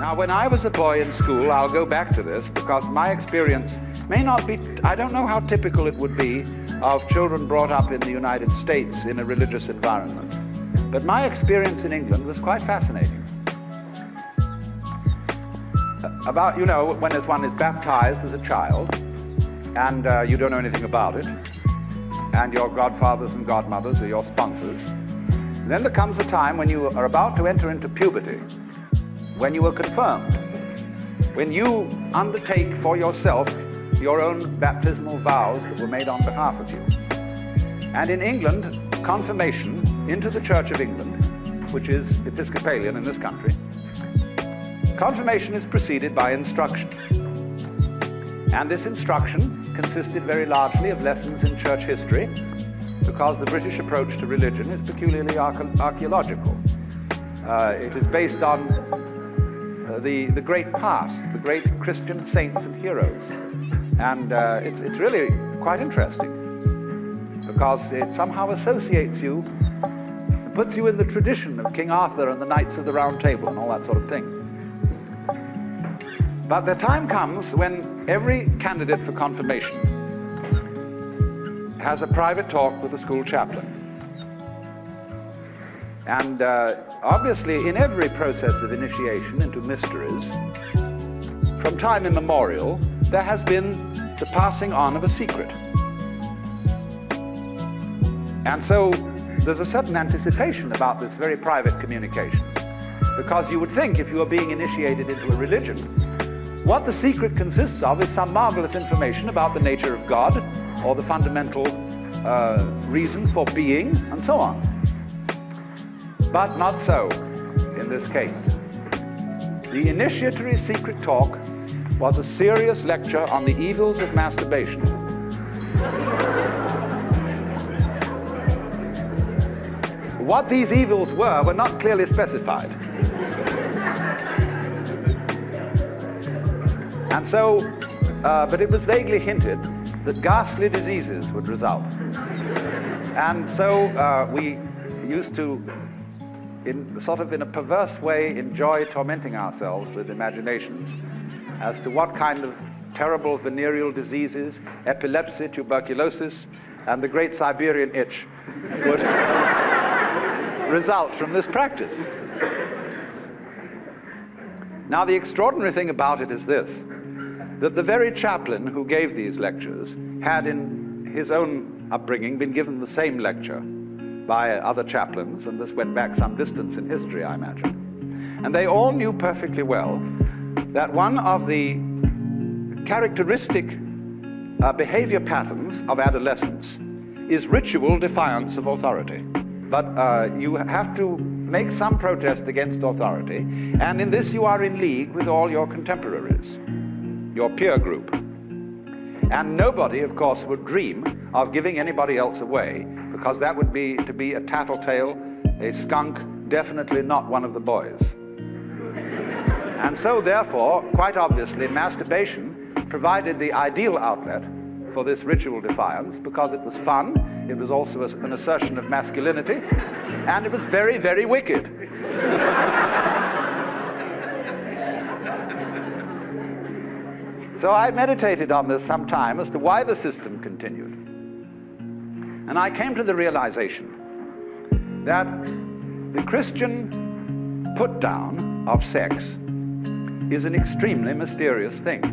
Now, when I was a boy in school, I'll go back to this because my experience may not be, I don't know how typical it would be of children brought up in the United States in a religious environment. But my experience in England was quite fascinating. About, you know, when one is baptized as a child, and you don't know anything about it, and your godfathers and godmothers are your sponsors. Then there comes a time when you are about to enter into puberty, when you are confirmed, when you undertake for yourself your own baptismal vows that were made on behalf of you. And in England, confirmation into the Church of England, which is Episcopalian in this country, confirmation is preceded by instruction. And this instruction consisted very largely of lessons in church history, because the British approach to religion is peculiarly archaeological. It is based on the great past, the great Christian saints and heroes. And it's really quite interesting, because it somehow associates you, puts you in the tradition of King Arthur and the Knights of the Round Table and all that sort of thing. But the time comes when every candidate for confirmation has a private talk with the school chaplain. And obviously, in every process of initiation into mysteries, from time immemorial, there has been the passing on of a secret. And so there's a certain anticipation about this very private communication, because you would think, if you are being initiated into a religion, what the secret consists of is some marvelous information about the nature of God, or the fundamental reason for being, and so on. But not so in this case. The initiatory secret talk was a serious lecture on the evils of masturbation. What these evils were not clearly specified. And so, but it was vaguely hinted that ghastly diseases would result. And so we used to, in a perverse way, enjoy tormenting ourselves with imaginations as to what kind of terrible venereal diseases, epilepsy, tuberculosis, and the great Siberian itch would result from this practice. Now, the extraordinary thing about it is this, that the very chaplain who gave these lectures had, in his own upbringing, been given the same lecture by other chaplains, and this went back some distance in history, I imagine. And they all knew perfectly well that one of the characteristic behavior patterns of adolescence is ritual defiance of authority. But you have to make some protest against authority, and in this you are in league with all your contemporaries, your peer group. And nobody, of course, would dream of giving anybody else away, because that would be to be a tattletale, a skunk, definitely not one of the boys. And so, therefore, quite obviously, masturbation provided the ideal outlet for this ritual defiance, because it was fun, it was also an assertion of masculinity, and it was very, very wicked. So I meditated on this some time as to why the system continued. And I came to the realization that the Christian put-down of sex is an extremely mysterious thing.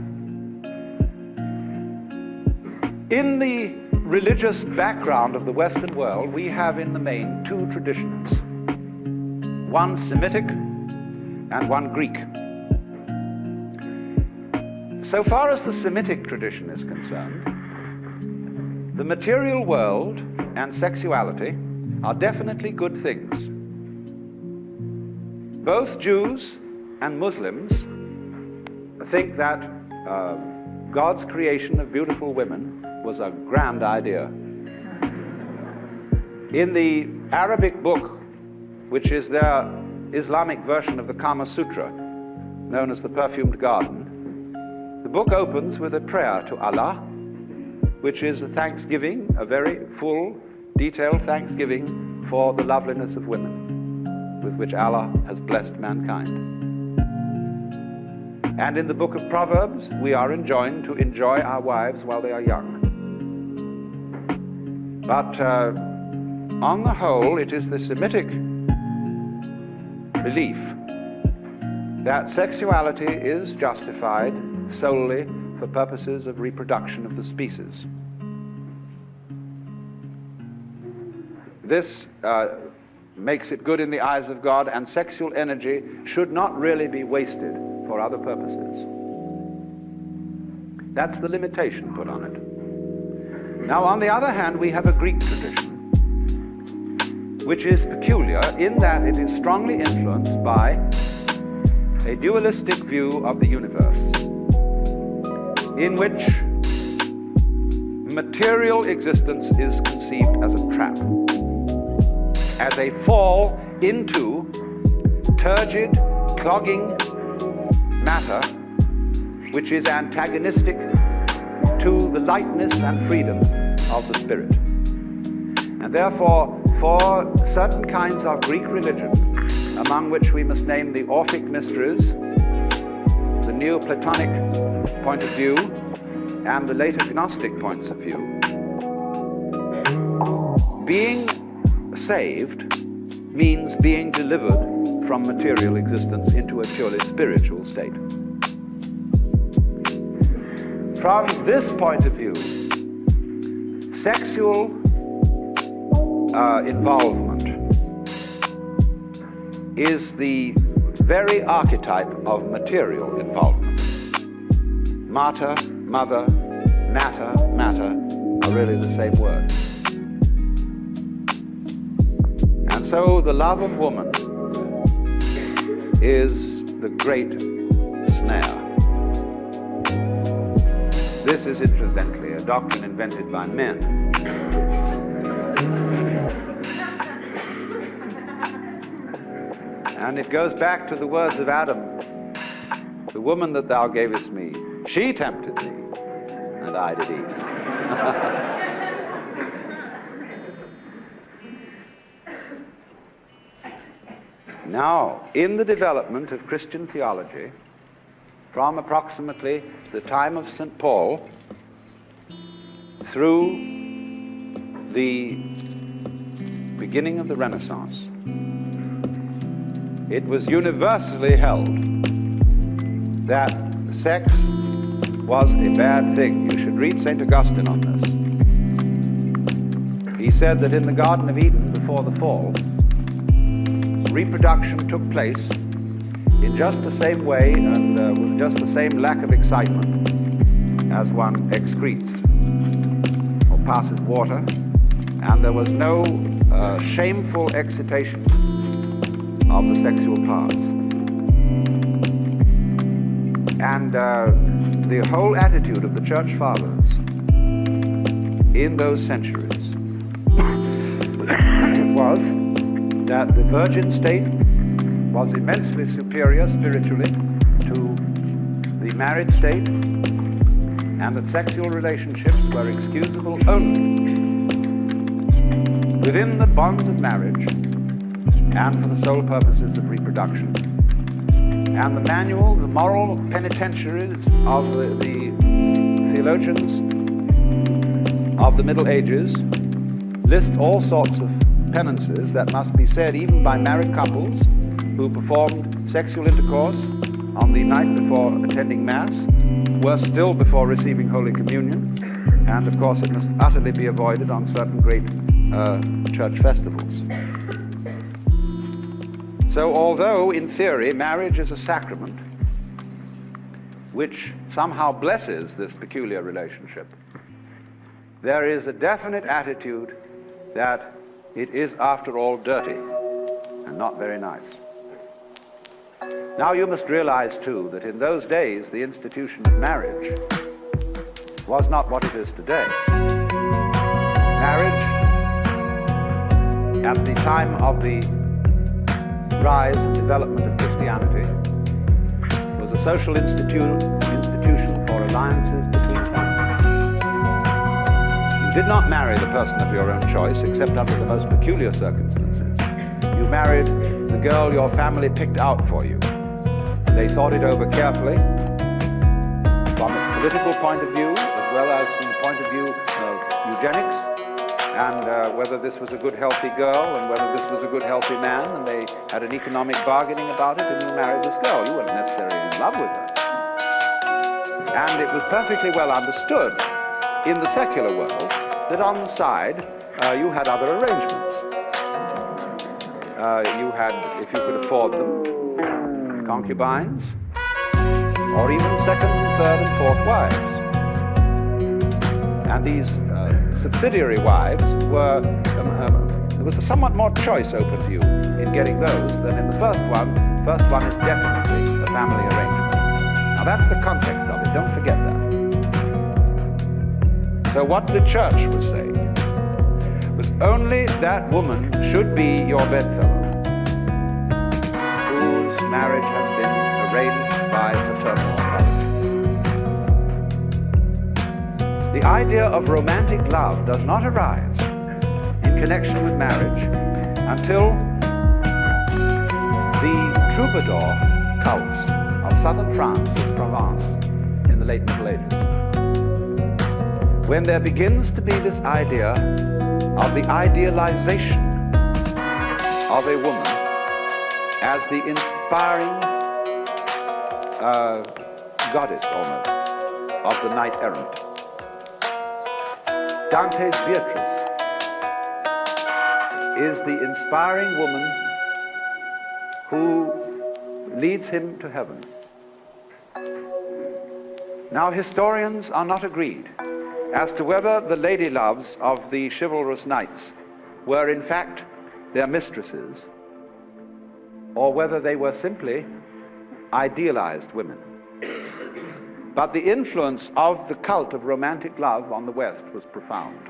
In the religious background of the Western world, we have in the main two traditions, one Semitic and one Greek. So far as the Semitic tradition is concerned, the material world and sexuality are definitely good things. Both Jews and Muslims think that God's creation of beautiful women was a grand idea. In the Arabic book, which is their Islamic version of the Kama Sutra, known as the Perfumed Garden, the book opens with a prayer to Allah, which is a thanksgiving, a very full, detailed thanksgiving for the loveliness of women with which Allah has blessed mankind. And in the book of Proverbs, we are enjoined to enjoy our wives while they are young. But on the whole, it is the Semitic belief that sexuality is justified solely for purposes of reproduction of the species. This makes it good in the eyes of God, and sexual energy should not really be wasted for other purposes. That's the limitation put on it. Now, on the other hand, we have a Greek tradition, which is peculiar in that it is strongly influenced by a dualistic view of the universe, in which material existence is conceived as a trap, as a fall into turgid, clogging matter, which is antagonistic to the lightness and freedom of the spirit. And therefore, for certain kinds of Greek religion, among which we must name the Orphic mysteries, the Neoplatonic point of view, and the later Gnostic points of view, being saved means being delivered from material existence into a purely spiritual state. From this point of view, sexual involvement is the very archetype of material involvement. Mater, mother, matter, matter are really the same word. And so the love of woman is the great snare. This is incidentally a doctrine invented by men. And it goes back to the words of Adam. The woman that thou gavest me, she tempted me, and I did eat. Now, in the development of Christian theology, from approximately the time of St. Paul through the beginning of the Renaissance, it was universally held that sex was a bad thing. You should read St. Augustine on this. He said that in the Garden of Eden, before the fall, reproduction took place in just the same way and with just the same lack of excitement as one excretes or passes water, and there was no shameful excitation of the sexual parts. And the whole attitude of the Church Fathers in those centuries was that the virgin state was immensely superior spiritually to the married state, and that sexual relationships were excusable only within the bonds of marriage and for the sole purposes of reproduction. And the manual, the moral penitentiaries of the theologians of the Middle Ages list all sorts of penances that must be said even by married couples who performed sexual intercourse on the night before attending Mass, worse still before receiving Holy Communion, and of course it must utterly be avoided on certain great church festivals. So although in theory marriage is a sacrament which somehow blesses this peculiar relationship, there is a definite attitude that it is after all dirty and not very nice. Now you must realize too that in those days the institution of marriage was not what it is today. Marriage at the time of the rise and development of Christianity was a social institution for alliances between families. You did not marry the person of your own choice except under the most peculiar circumstances. You married the girl your family picked out for you. They thought it over carefully, political point of view, as well as from the point of view of eugenics, and whether this was a good, healthy girl, and whether this was a good, healthy man, and they had an economic bargaining about it, and you married this girl. You weren't necessarily in love with her. And it was perfectly well understood in the secular world that on the side you had other arrangements. You had, if you could afford them, concubines, or even second, third, and fourth wives. And these subsidiary wives were, there was a somewhat more choice open to you in getting those than in the first one. The first one is definitely a family arrangement. Now that's the context of it, don't forget that. So what the church was saying was only that woman should be your bedfellow, whose marriage has been arranged by paternal authority. The idea of romantic love does not arise in connection with marriage until the troubadour cults of southern France and Provence in the late Middle Ages, when there begins to be this idea of the idealization of a woman as the inspiring goddess almost of the knight errant. Dante's Beatrice is the inspiring woman who leads him to heaven. Now, historians are not agreed as to whether the lady loves of the chivalrous knights were in fact their mistresses, or whether they were simply idealized women. But the influence of the cult of romantic love on the West was profound.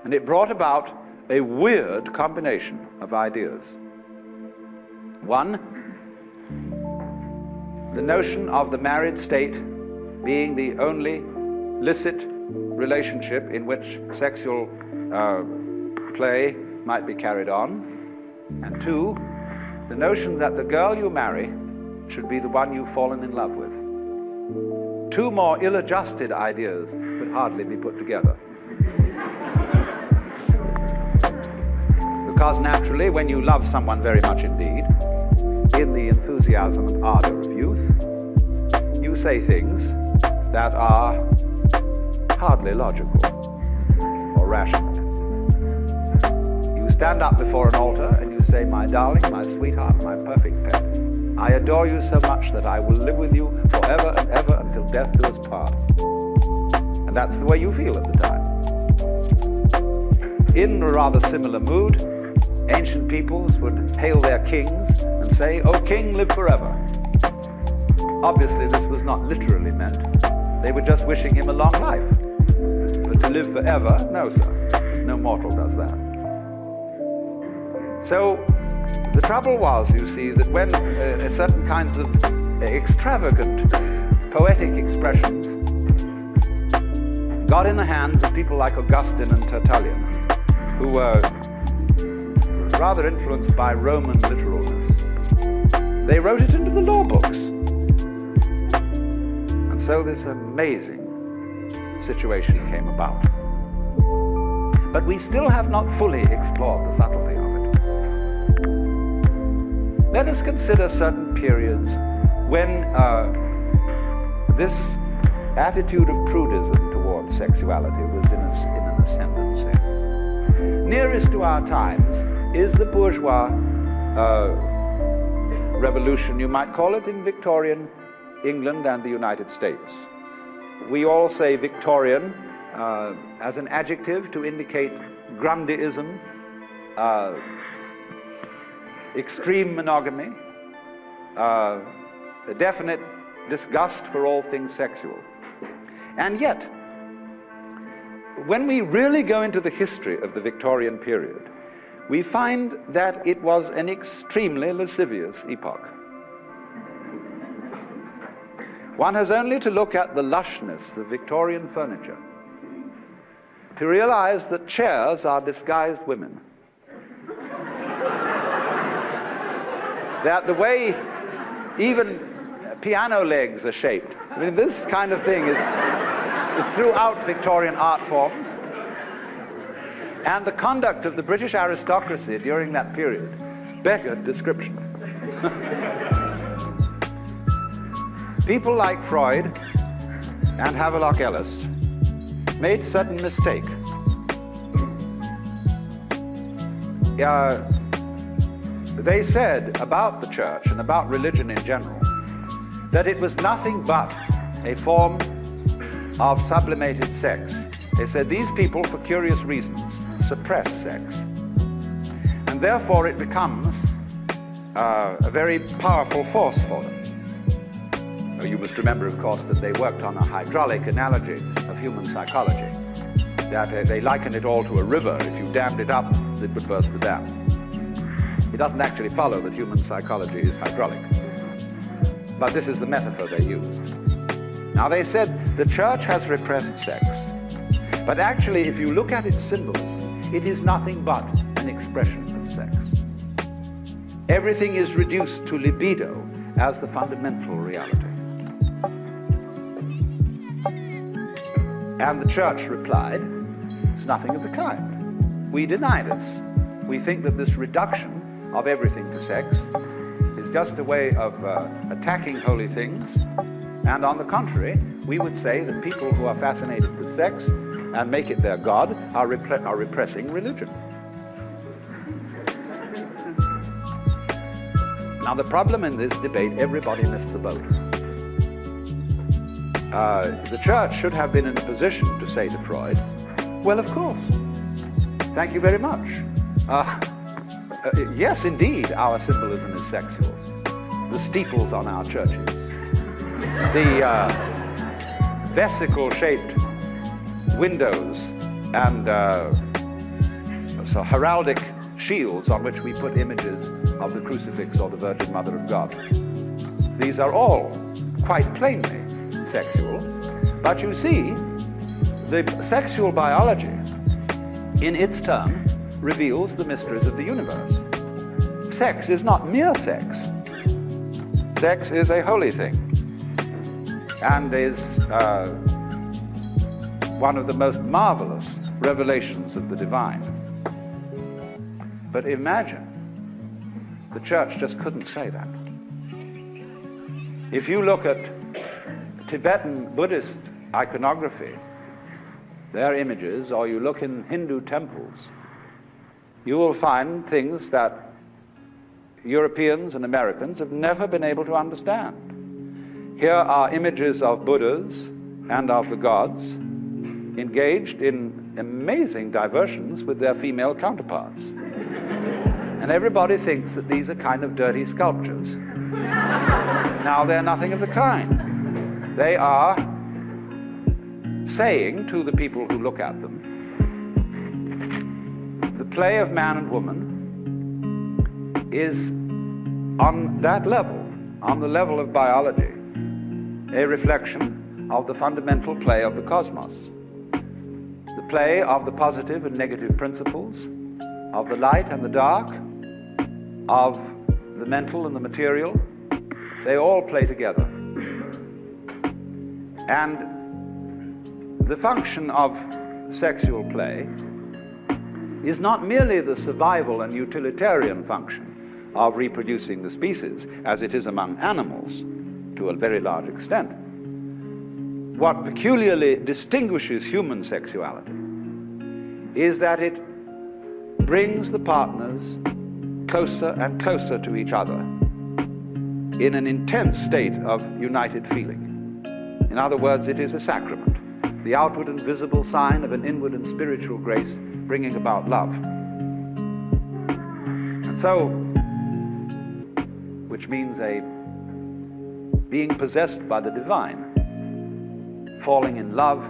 And it brought about a weird combination of ideas. One, the notion of the married state being the only licit relationship in which sexual play might be carried on. And two, the notion that the girl you marry should be the one you've fallen in love with. Two more ill-adjusted ideas could hardly be put together. Because naturally, when you love someone very much indeed, in the enthusiasm and ardor of youth, you say things that are hardly logical or rational. You stand up before an altar and you say, "My darling, my sweetheart, my perfect pet, I adore you so much that I will live with you forever and ever until death do us part." And that's the way you feel at the time. In a rather similar mood, ancient peoples would hail their kings and say, "O king, live forever." Obviously, this was not literally meant. They were just wishing him a long life. But to live forever, no, sir. No mortal does that. So, the trouble was, you see, that when certain kinds of extravagant poetic expressions got in the hands of people like Augustine and Tertullian, who were rather influenced by Roman literalness, they wrote it into the law books. And so this amazing situation came about. But we still have not fully explored the subtlety of it. Let us consider certain periods when this attitude of prudism towards sexuality was in an ascendancy. Nearest to our times is the bourgeois revolution, you might call it, in Victorian England and the United States. We all say Victorian as an adjective to indicate Grundyism, extreme monogamy, a definite disgust for all things sexual. And yet, when we really go into the history of the Victorian period, we find that it was an extremely lascivious epoch. One has only to look at the lushness of Victorian furniture to realize that chairs are disguised women. That the way even piano legs are shaped. I mean, this kind of thing is throughout Victorian art forms. And the conduct of the British aristocracy during that period beggared description. People like Freud and Havelock Ellis made certain mistake. They said about the church and about religion in general that it was nothing but a form of sublimated sex. They said these people, for curious reasons, suppress sex, and therefore it becomes a very powerful force for them. You must remember, of course, that they worked on a hydraulic analogy of human psychology, that they liken it all to a river. If you dammed it up, it would burst the dam. It doesn't actually follow that human psychology is hydraulic, but this is the metaphor they used. Now, they said the church has repressed sex, but actually, if you look at its symbols, it is nothing but an expression of sex. Everything is reduced to libido as the fundamental reality. And the church replied, it's nothing of the kind. We deny this. We think that this reduction of everything to sex is just a way of attacking holy things. And on the contrary, we would say that people who are fascinated with sex and make it their god are repressing religion. Now, the problem in this debate, everybody missed the boat. The church should have been in a position to say to Freud, well, of course, thank you very much. Yes, indeed, our symbolism is sexual. The steeples on our churches, the vesicle-shaped windows and so heraldic shields on which we put images of the crucifix or the Virgin Mother of God. These are all quite plainly sexual, but you see, the sexual biology in its turn reveals the mysteries of the universe. Sex is not mere sex. Sex is a holy thing and is one of the most marvelous revelations of the divine. But imagine, the church just couldn't say that. If you look at Tibetan Buddhist iconography, their images, or you look in Hindu temples, you will find things that Europeans and Americans have never been able to understand. Here are images of Buddhas and of the gods engaged in amazing diversions with their female counterparts. And everybody thinks that these are kind of dirty sculptures. Now, they're nothing of the kind. They are saying to the people who look at them, the play of man and woman is on that level, on the level of biology, a reflection of the fundamental play of the cosmos. The play of the positive and negative principles, of the light and the dark, of the mental and the material. They all play together. And the function of sexual play is not merely the survival and utilitarian function of reproducing the species, as it is among animals to a very large extent. What peculiarly distinguishes human sexuality is that it brings the partners closer and closer to each other in an intense state of united feeling. In other words, it is a sacrament, the outward and visible sign of an inward and spiritual grace bringing about love. And so, which means a being possessed by the divine, falling in love,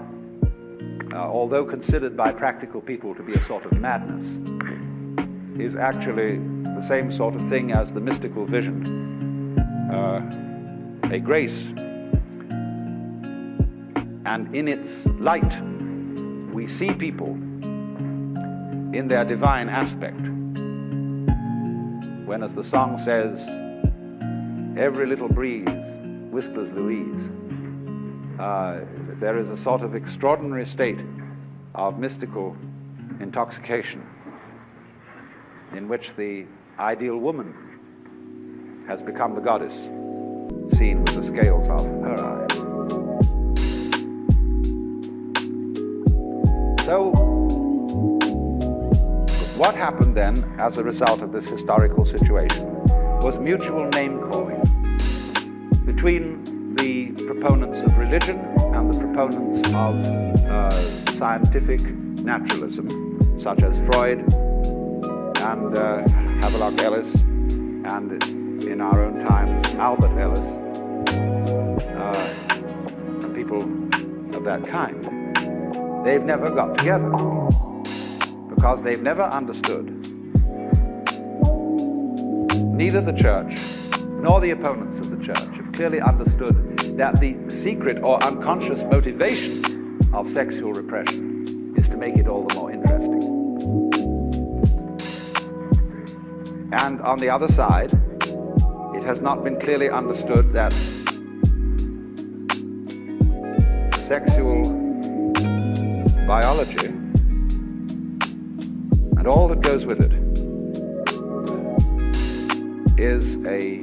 although considered by practical people to be a sort of madness, is actually the same sort of thing as the mystical vision, a grace. And in its light, we see people in their divine aspect. When, as the song says, every little breeze whispers Louise. There is a sort of extraordinary state of mystical intoxication in which the ideal woman has become the goddess, seen with the scales of her eyes. So, what happened then as a result of this historical situation was mutual name-calling between the proponents of religion and the proponents of scientific naturalism, such as Freud and Havelock Ellis, and in our own times, Albert Ellis, and people of that kind. They've never got together because they've never understood, neither the church nor the opponents of the church have clearly understood that the secret or unconscious motivation of sexual repression is to make it all the more interesting. And on the other side, it has not been clearly understood that sexual biology and all that goes with it is a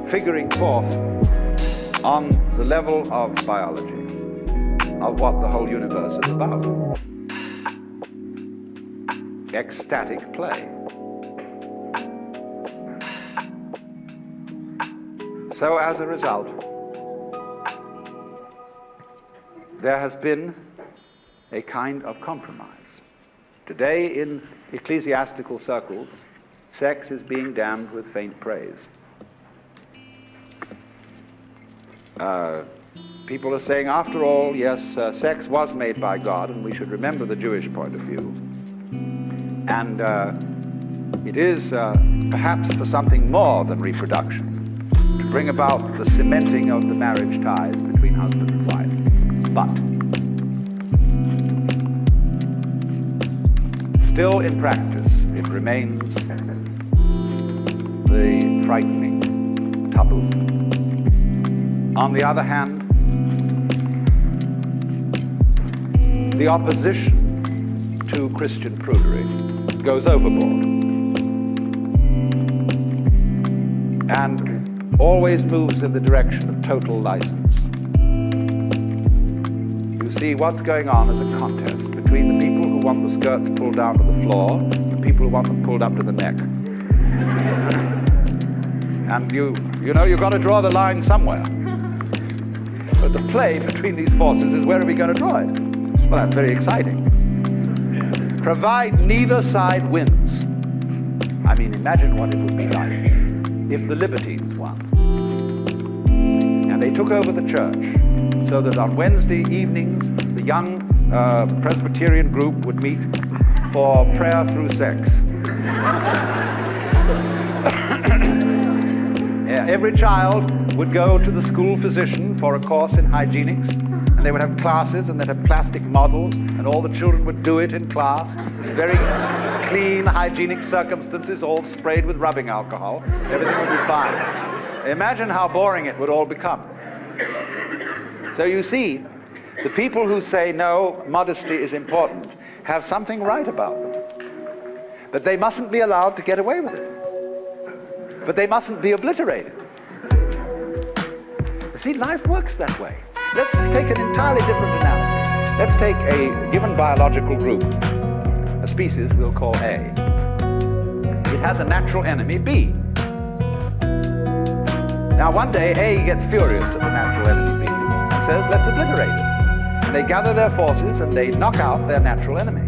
figuring forth on the level of biology of what the whole universe is about. Ecstatic play. So as a result, there has been a kind of compromise. Today in ecclesiastical circles, sex is being damned with faint praise. People are saying, after all, yes, sex was made by God, and we should remember the Jewish point of view. And it is perhaps for something more than reproduction, to bring about the cementing of the marriage ties between husband and wife. But still in practice, it remains the frightening taboo. On the other hand, the opposition to Christian prudery goes overboard and always moves in the direction of total license. You see, what's going on is a contest between the people who want the skirts pulled down to the floor and the people who want them pulled up to the neck. And you know, you've got to draw the line somewhere. But the play between these forces is, where are we going to draw it? Well, that's very exciting. Provide neither side wins. I mean, imagine what it would be like if the libertines won. And they took over the church, so that on Wednesday evenings, the young Presbyterian group would meet for prayer through sex. Every child would go to the school physician for a course in hygienics, and they would have classes, and they'd have plastic models, and all the children would do it in class, in very clean, hygienic circumstances, all sprayed with rubbing alcohol. Everything would be fine. Imagine how boring it would all become. So you see, the people who say, no, modesty is important, have something right about them. But they mustn't be allowed to get away with it. But they mustn't be obliterated. You see, life works that way. Let's take an entirely different analogy. Let's take a given biological group, a species we'll call A. It has a natural enemy, B. Now one day, A gets furious at the natural enemy, B, and says, let's obliterate it. And they gather their forces and they knock out their natural enemy.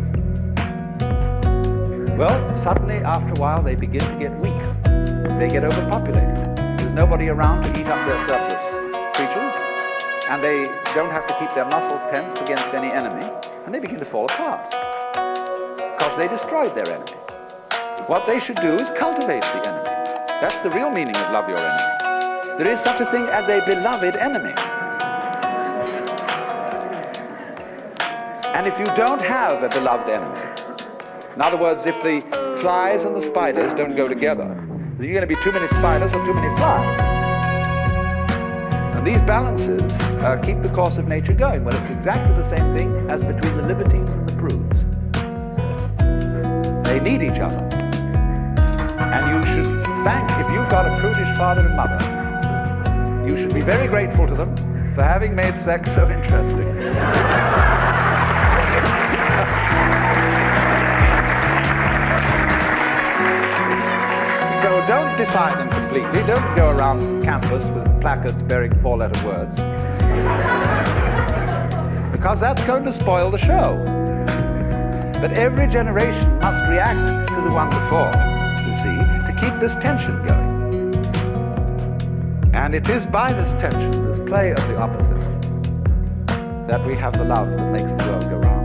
Well, suddenly, after a while, they begin to get weak. They get overpopulated. There's nobody around to eat up their surplus creatures, and they don't have to keep their muscles tense against any enemy, and they begin to fall apart because they destroyed their enemy. What they should do is cultivate the enemy. That's the real meaning of love your enemy. There is such a thing as a beloved enemy. And if you don't have a beloved enemy, in other words, if the flies and the spiders don't go together, there's going to be too many spiders or too many flies. And these balances keep the course of nature going. Well, it's exactly the same thing as between the libertines and the prudes. They need each other. And you should thank, if you've got a prudish father and mother, you should be very grateful to them for having made sex so interesting. So don't define them completely. Don't go around campus with placards bearing four-letter words. Because that's going to spoil the show. But every generation must react to the one before, you see, to keep this tension going. And it is by this tension, this play of the opposites, that we have the love that makes the world go round.